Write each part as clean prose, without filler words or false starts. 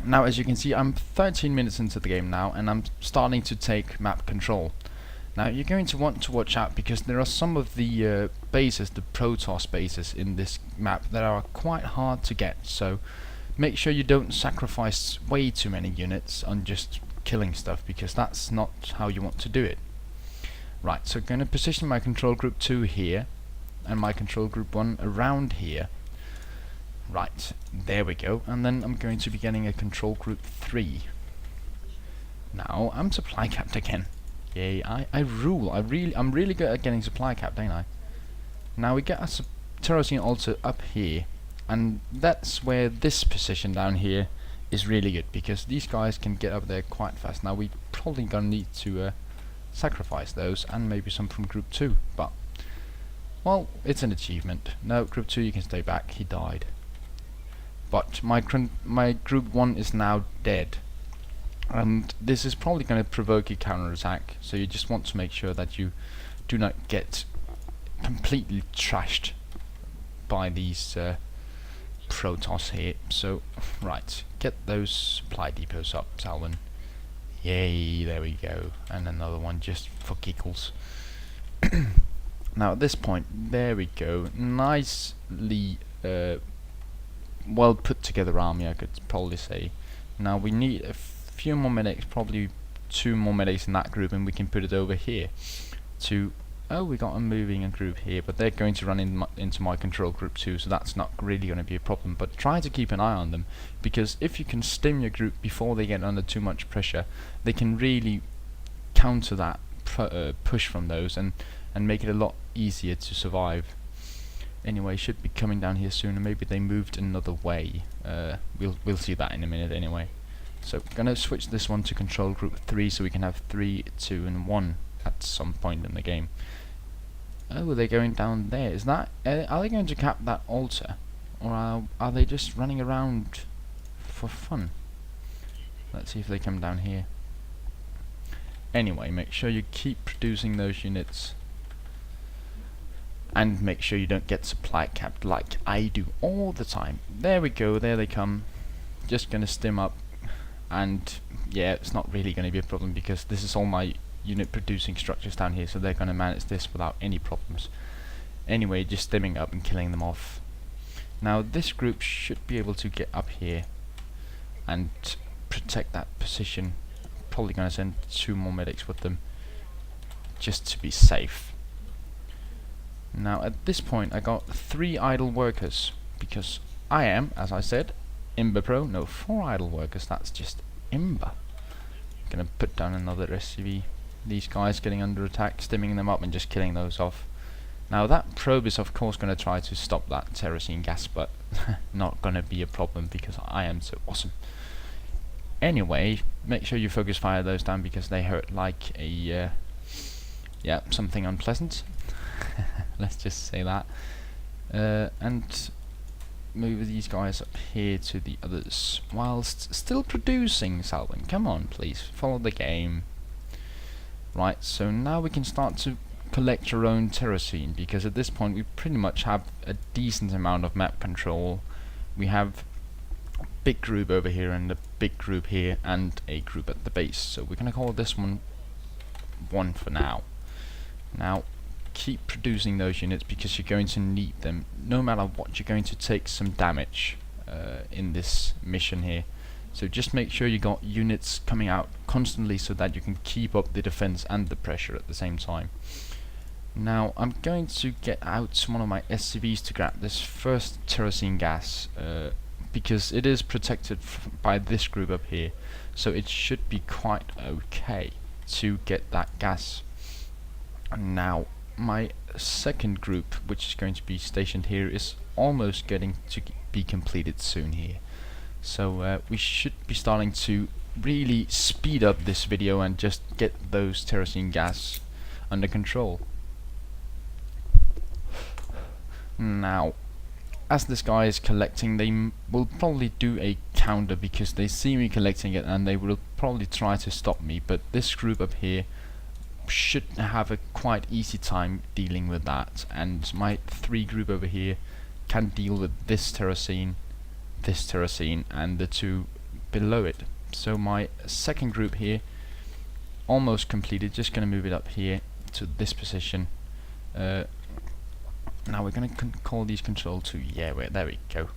Now, as you can see, I'm 13 minutes into the game now, and I'm starting to take map control. Now, you're going to want to watch out because there are some of the bases, the Protoss bases in this map, that are quite hard to get. So make sure you don't sacrifice way too many units on just killing stuff, because that's not how you want to do it. Right, so I'm going to position my control group 2 here and my control group 1 around here. Right, there we go, and then I'm going to be getting a control group 3. Now I'm supply capped again. Yay, I rule. I'm really good at getting supply capped, ain't I? Now we get a terracine altar up here, and that's where this position down here is really good, because these guys can get up there quite fast. Now we probably gonna need to sacrifice those, and maybe some from group 2, but well, it's an achievement. No, group 2, you can stay back, he died. But my group 1 is now dead, and this is probably going to provoke a counter-attack, so you just want to make sure that you do not get completely trashed by these Protoss here. So, right, get those supply depots up, Salwyn. Yay, there we go, and another one just for giggles. Now at this point, there we go, nicely well put together army, I could probably say. Now we need a few more medics, probably 2 more medics in that group, and we can put it over here to... Oh, we got a moving a group here, but they're going to run into my control group 2, so that's not really going to be a problem. But try to keep an eye on them, because if you can stim your group before they get under too much pressure, they can really counter that push from those and make it a lot easier to survive. Anyway, should be coming down here soon, and maybe they moved another way. We'll see that in a minute anyway. So gonna switch this one to control group 3, so we can have 3, 2 and 1 at some point in the game. Oh, they're going down there. Is that are they going to cap that altar, or are they just running around for fun? Let's see if they come down here. Anyway, make sure you keep producing those units, and make sure you don't get supply capped like I do all the time. There we go, there they come. Just gonna stim up, and yeah, it's not really gonna be a problem because this is all my unit producing structures down here, so they're gonna manage this without any problems. Anyway, just stimming up and killing them off. Now this group should be able to get up here and protect that position. Probably gonna send 2 more medics with them just to be safe. Now at this point I got 3 idle workers, because I am, as I said, Imber Pro. No, 4 idle workers, that's just Imber. Gonna put down another SCV. These guys getting under attack, stimming them up and just killing those off. Now that probe is of course gonna try to stop that terracine gas, but not gonna be a problem because I am so awesome. Anyway, make sure you focus fire those down, because they hurt like a yeah, something unpleasant. Let's just say that. And move these guys up here to the others, whilst still producing. Salwyn, come on please, follow the game. Right, so now we can start to collect your own terracine, because at this point we pretty much have a decent amount of map control. We have a big group over here and a big group here and a group at the base, so we're gonna call this one 1 for now. Now keep producing those units, because you're going to need them. No matter what, you're going to take some damage in this mission here. So just make sure you got units coming out constantly, so that you can keep up the defense and the pressure at the same time. Now I'm going to get out one of my SCVs to grab this first terracine gas, because it is protected by this group up here, so it should be quite okay to get that gas. Now my second group, which is going to be stationed here, is almost getting to be completed soon here. So we should be starting to really speed up this video and just get those terracine gas under control. Now, as this guy is collecting, they will probably do a counter, because they see me collecting it and they will probably try to stop me, but this group up here should have a quite easy time dealing with that, and my 3 group over here can deal with this terracine, and the 2 below it. So my second group here, almost completed. Just going to move it up here to this position. Now we're going to call these control 2. Yeah, there we go.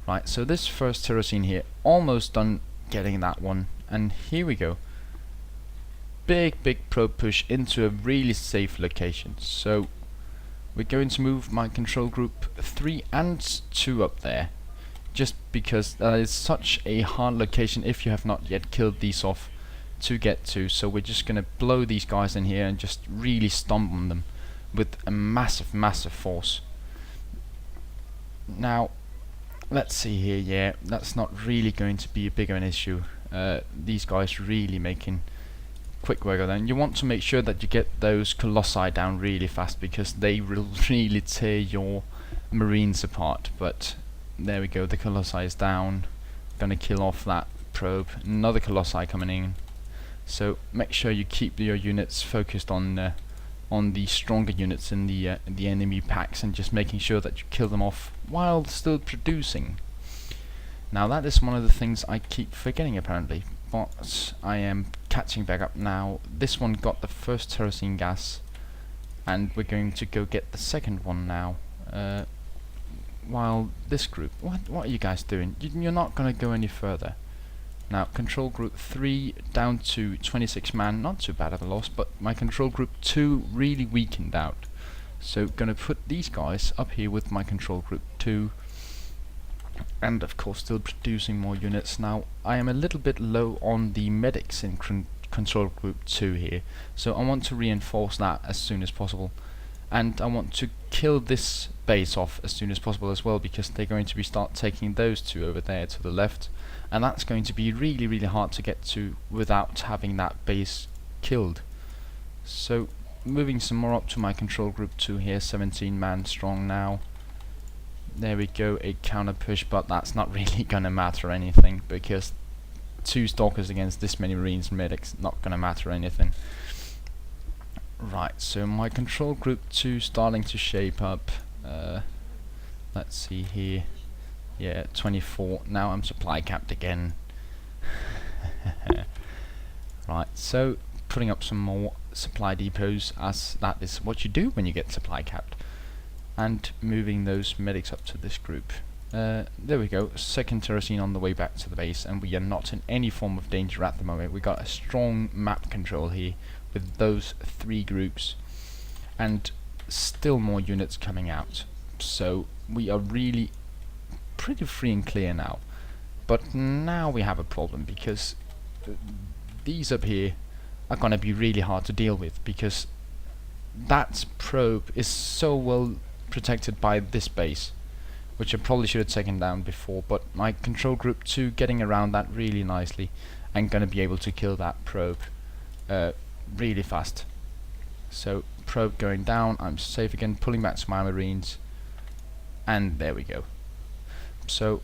Right, so this first terracine here, almost done getting that one. And here we go. Big probe push into a really safe location. So we're going to move my control group 3 and 2 up there, just because that is such a hard location if you have not yet killed these off to get to. So we're just going to blow these guys in here and just really stomp on them with a massive force. Now let's see here. Yeah, that's not really going to be a big of an issue. These guys really making quick work of them. You want to make sure that you get those colossi down really fast, because they will really tear your marines apart. But there we go, the colossi is down. Gonna kill off that probe. Another colossi coming in. So make sure you keep your units focused on the stronger units in the enemy packs, and just making sure that you kill them off while still producing. Now that is one of the things I keep forgetting apparently, but I am catching back up now. This one got the first terracine gas, and we're going to go get the second one now. While this group, what are you guys doing? You're not going to go any further. Now control group 3 down to 26 man, not too bad of a loss, but my control group 2 really weakened out. So gonna put these guys up here with my control group 2, and of course still producing more units. Now I am a little bit low on the medics in control group 2 here, so I want to reinforce that as soon as possible, and I want to kill this base off as soon as possible as well, because they're going to start taking those two over there to the left, and that's going to be really hard to get to without having that base killed. So moving some more up to my control group 2 here, 17 man strong now. There we go, a counter push, but that's not really gonna matter anything, because 2 stalkers against this many marines and medics, not gonna matter anything. Right, so my control group 2 starting to shape up. Let's see here. Yeah, 24. Now I'm supply capped again. Right, so putting up some more supply depots, as that is what you do when you get supply capped, and moving those medics up to this group. There we go, second terracine on the way back to the base, and we are not in any form of danger at the moment. We got a strong map control here with those 3 groups, and still more units coming out. So we are really pretty free and clear now. But now we have a problem, because these up here are going to be really hard to deal with, because that probe is so well protected by this base, which I probably should have taken down before, but my control group 2 getting around that really nicely and going to be able to kill that probe really fast. So probe going down, I'm safe again, pulling back to my marines, and there we go. So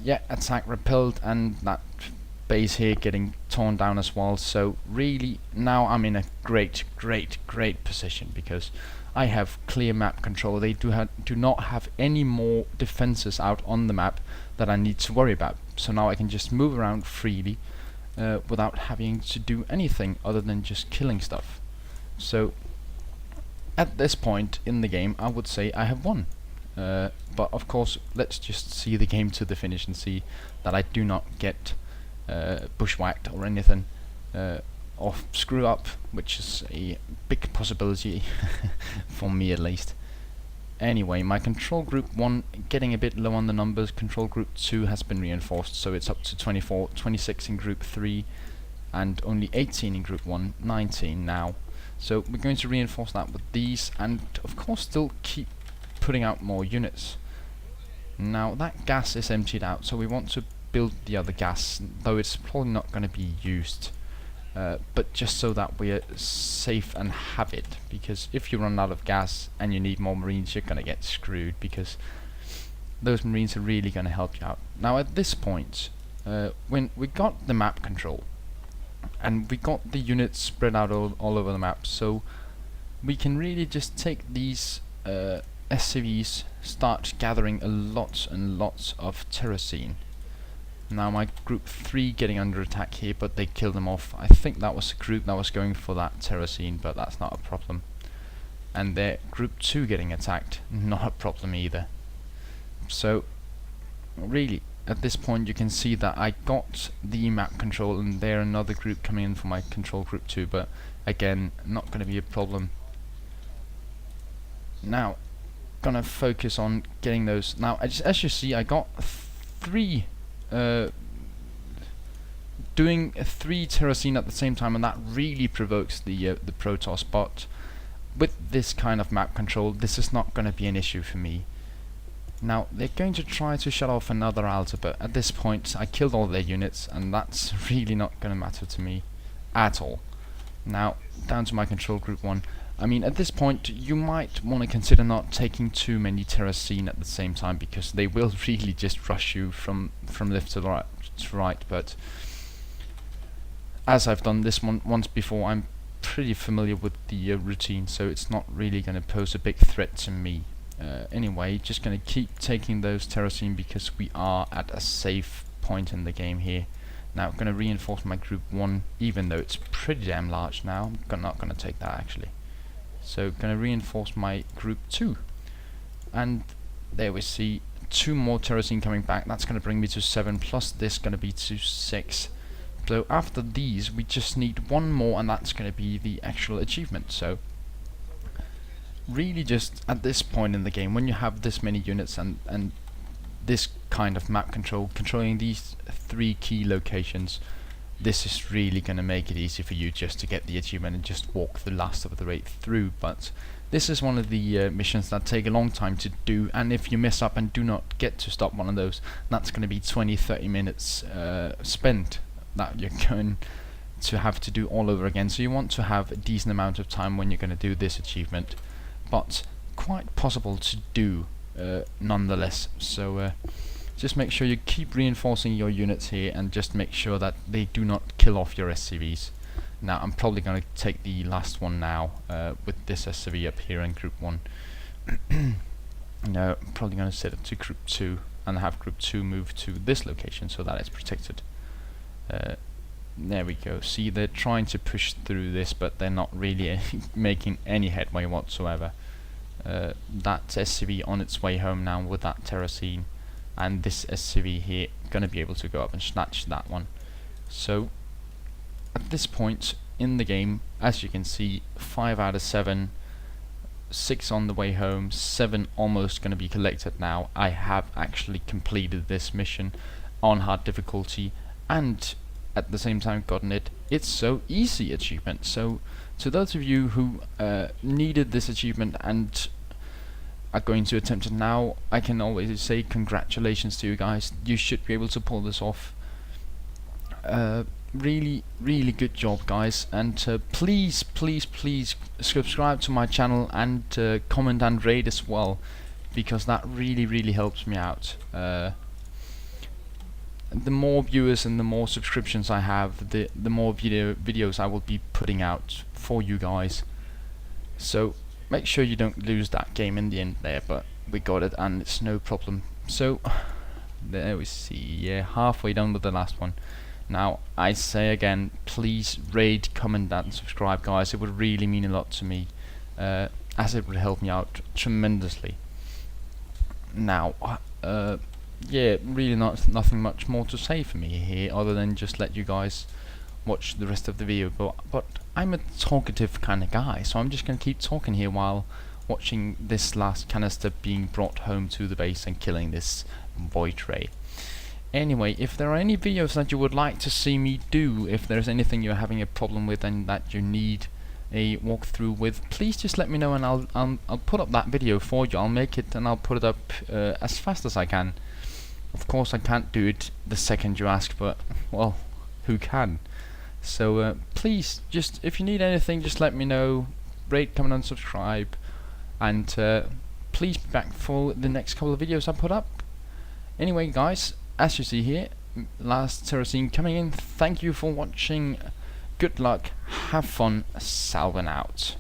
yeah, attack repelled, and that base here getting torn down as well. So really now I'm in a great position, because I have clear map control. They do not have any more defenses out on the map that I need to worry about. So now I can just move around freely without having to do anything other than just killing stuff. So at this point in the game, I would say I have won. But of course, let's just see the game to the finish and see that I do not get bushwhacked or anything, or screw up, which is a big possibility for me at least. Anyway, my control group 1 getting a bit low on the numbers. Control group 2 has been reinforced, so it's up to 24, 26 in group 3, and only 18 in group 1, 19 now. So we're going to reinforce that with these, and of course still keep putting out more units. Now that gas is emptied out, so we want to build the other gas, though it's probably not going to be used, but just so that we're safe and have it, because if you run out of gas and you need more marines, you're going to get screwed, because those marines are really going to help you out. Now at this point, when we got the map control and we got the units spread out all over the map, so we can really just take these SCVs, start gathering a lots and lots of terracine. Now my group 3 getting under attack here, but they killed them off. I think that was the group that was going for that terracine, but that's not a problem. And their group 2 getting attacked, not a problem either. So really at this point you can see that I got the map control, and there another group coming in for my control group 2, but again not going to be a problem. Now gonna focus on getting those. Now as you see, I got 3 doing 3 terracine at the same time, and that really provokes the Protoss, but with this kind of map control this is not going to be an issue for me. Now they're going to try to shut off another altar, but at this point I killed all their units and that's really not going to matter to me at all. Now down to my control group 1. I mean, at this point you might want to consider not taking too many terracine at the same time, because they will really just rush you from left to right, but as I've done this one once before, I'm pretty familiar with the routine, so it's not really going to pose a big threat to me. Anyway, just going to keep taking those terracine because we are at a safe point in the game here. Now I'm going to reinforce my group 1, even though it's pretty damn large now. I'm not going to take that actually. So going to reinforce my group 2, and there we see 2 more terracine coming back. That's going to bring me to 7, plus this going to be to 6. So after these we just need 1 more, and that's going to be the actual achievement. So really just at this point in the game, when you have this many units and this kind of map control, controlling these 3 key locations, this is really going to make it easy for you just to get the achievement and just walk the last of the raid through. But this is one of the missions that take a long time to do, and if you mess up and do not get to stop one of those, that's going to be 20-30 minutes spent that you're going to have to do all over again. So you want to have a decent amount of time when you're going to do this achievement, but quite possible to do nonetheless. So just make sure you keep reinforcing your units here, and just make sure that they do not kill off your SCVs. Now I'm probably going to take the last one now with this SCV up here in group 1. No, I'm probably going to set it to group 2 and have group 2 move to this location so that it's protected. There we go. See, they're trying to push through this, but they're not really making any headway whatsoever. That SCV on its way home now with that terracine, and this SCV here gonna be able to go up and snatch that one. So at this point in the game, as you can see, 5 out of 7, 6 on the way home, 7 almost gonna be collected now. I have actually completed this mission on hard difficulty, and at the same time gotten it "It's so easy" achievement. So to those of you who needed this achievement and are going to attempt it now, I can always say congratulations to you guys. You should be able to pull this off. Really good job, guys, and please subscribe to my channel and comment and rate as well, because that really helps me out. The more viewers and the more subscriptions I have, the more videos I will be putting out for you guys. So make sure you don't lose that game in the end there, but we got it and it's no problem. So there we see, yeah, halfway done with the last one. Now I say again, please rate, comment and subscribe, guys. It would really mean a lot to me, as it would help me out tremendously. Now yeah, really nothing much more to say for me here, other than just let you guys watch the rest of the video. But I'm a talkative kind of guy, so I'm just gonna keep talking here while watching this last canister being brought home to the base and killing this void ray. Anyway, if there are any videos that you would like to see me do, if there's anything you're having a problem with and that you need a walkthrough with, please just let me know, and I'll put up that video for you. I'll make it and I'll put it up as fast as I can. Of course I can't do it the second you ask, but well, who can? So please, just if you need anything, just let me know. Rate, comment and subscribe, and please be back for the next couple of videos I put up. Anyway guys, as you see here, last terracine coming in. Thank you for watching, good luck, have fun, Salwyn out.